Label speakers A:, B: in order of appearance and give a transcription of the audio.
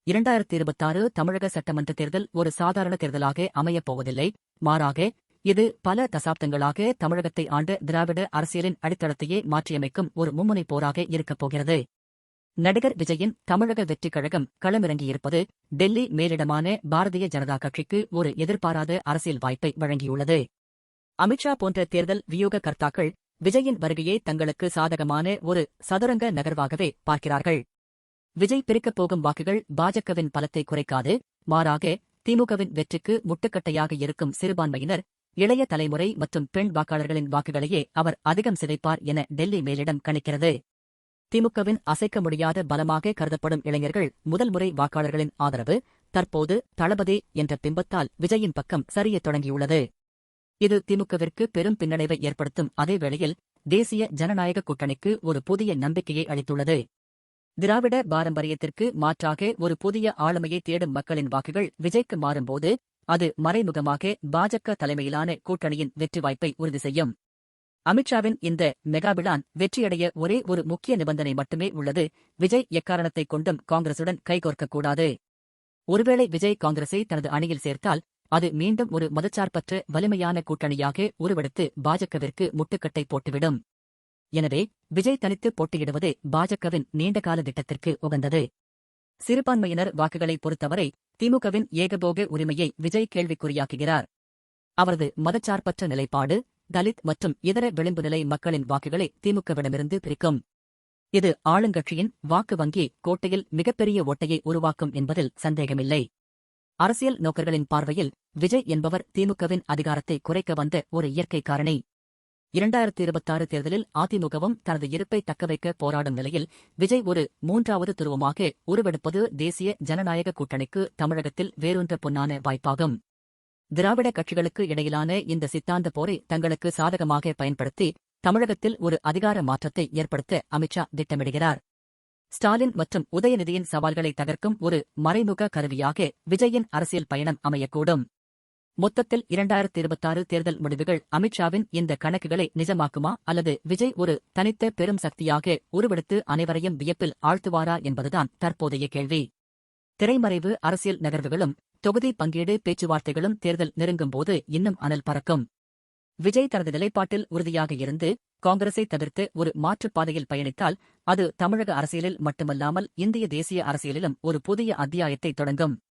A: 2026 தமிழக சட்டமன்ற தேர்தல் ஒரு சாதாரண தேர்தலாக அமையப் போவதில்லை. மாறாக, இது பல தசாப்தங்களாக தமிழகத்தை ஆண்ட திராவிட அரசியலின் அடித்தளத்தையே மாற்றியமைக்கும் ஒரு மும்முனை போராக இருக்கப் போகிறது. நடிகர் விஜயின் தமிழக வெற்றிக் கழகம் களமிறங்கியிருப்பது டெல்லி மேலிடமான பாரதிய ஜனதா கட்சிக்கு ஒரு எதிர்பாராத அரசியல் வாய்ப்பை வழங்கியுள்ளது. அமித்ஷா போன்ற தேர்தல் வியூக கர்த்தாக்கள் விஜயின் வருகையை தங்களுக்கு சாதகமான ஒரு சதுரங்க நகர்வாகவே பார்க்கிறார்கள். விஜய் பிரிக்கப் போகும் வாக்குகள் பாஜகவின் பலத்தை குறைக்காது, மாறாக திமுகவின் வெற்றிக்கு முட்டுக்கட்டையாக இருக்கும் சிறுபான்மையினர், இளைய தலைமுறை மற்றும் பெண் வாக்காளர்களின் வாக்குகளையே அவர் அதிகம் சிதைப்பார் என டெல்லி மேலிடம் கணிக்கிறது. திமுகவின் அசைக்க முடியாத பலமாக கருதப்படும் இளைஞர்கள் முதல் முறை வாக்காளர்களின் ஆதரவு தற்போது தளபதி என்ற பிம்பத்தால் விஜயின் பக்கம் சரியத் தொடங்கியுள்ளது. இது திமுகவிற்கு பெரும் பின்னடைவை ஏற்படுத்தும் அதேவேளையில் தேசிய ஜனநாயக கூட்டணிக்கு ஒரு புதிய நம்பிக்கையை அளித்துள்ளது. திராவிட பாரம்பரியத்திற்கு மாற்றாக ஒரு புதிய ஆளுமையை தேடும் மக்களின் வாக்குகள் விஜய்க்கு மாறும்போது அது மறைமுகமாக பாஜக தலைமையிலான கூட்டணியின் வெற்றி வாய்ப்பை உறுதி செய்யும். அமித்ஷாவின் இந்த மெகாபிளான் வெற்றியடைய ஒரே ஒரு முக்கிய நிபந்தனை மட்டுமே உள்ளது: விஜய் எக்காரணத்தைக் கொண்டும் காங்கிரசுடன் கைகோர்க்கக்கூடாது. ஒருவேளை விஜய் காங்கிரஸை தனது அணியில் சேர்த்தால் அது மீண்டும் ஒரு மதச்சார்பற்ற வலிமையான கூட்டணியாக உருவெடுத்து பாஜகவிற்கு முட்டுக்கட்டை போட்டுவிடும். எனவே விஜய் தனித்து போட்டியிடுவதே பாஜகவின் நீண்டகால திட்டத்திற்கு உகந்தது. சிறுபான்மையினர் வாக்குகளை பொறுத்தவரை திமுகவின் ஏகபோக உரிமையை விஜய் கேள்விக்குறியாக்குகிறார். அவரது மதச்சார்பற்ற நிலைப்பாடு தலித் மற்றும் இதர விளிம்புநிலை மக்களின் வாக்குகளை திமுகவிடமிருந்து பிரிக்கும். இது ஆளுங்கட்சியின் வாக்கு வங்கி கோட்டையில் மிகப்பெரிய ஓட்டையை உருவாக்கும் என்பதில் சந்தேகமில்லை. அரசியல் நோக்கர்களின் பார்வையில் விஜய் என்பவர் திமுகவின் அதிகாரத்தை குறைக்க வந்த ஒரு இயற்கை காரணி. 2026 தேர்தலில் அதிமுகவும் தனது இருப்பை தக்கவைக்க போராடும் நிலையில் விஜய் ஒரு மூன்றாவது துருவமாக உருவெடுப்பது தேசிய ஜனநாயக கூட்டணிக்கு தமிழகத்தில் வேறொன்ற பொன்னான வாய்ப்பாகும். திராவிட கட்சிகளுக்கு இடையிலான இந்த சித்தாந்த போரை தங்களுக்கு சாதகமாக பயன்படுத்தி தமிழகத்தில் ஒரு அதிகார மாற்றத்தை ஏற்படுத்த அமித்ஷா திட்டமிடுகிறார். ஸ்டாலின் மற்றும் உதயநிதியின் சவால்களை தகர்க்கும் ஒரு மறைமுக கருவியாக விஜயின் அரசியல் பயணம் அமையக்கூடும். மொத்தத்தில் 2026 தேர்தல் முடிவுகள் அமித்ஷாவின் இந்த கணக்குகளை நிஜமாக்குமா அல்லது விஜய் ஒரு தனித்த பெரும் சக்தியாக உருவெடுத்து அனைவரையும் வியப்பில் ஆழ்த்துவாரா என்பதுதான் தற்போதைய கேள்வி. திரைமறைவு அரசியல் நகர்வுகளும் தொகுதி பங்கீடு பேச்சுவார்த்தைகளும் தேர்தல் நெருங்கும்போது இன்னும் அனல் பறக்கும். விஜய் தனது நிலைப்பாட்டில் உறுதியாக இருந்து காங்கிரஸை தவிர்த்து ஒரு மாற்றுப் பாதையில் பயணித்தால் அது தமிழக அரசியலில் மட்டுமல்லாமல் இந்திய தேசிய அரசியலிலும் ஒரு புதிய அத்தியாயத்தை தொடங்கும்.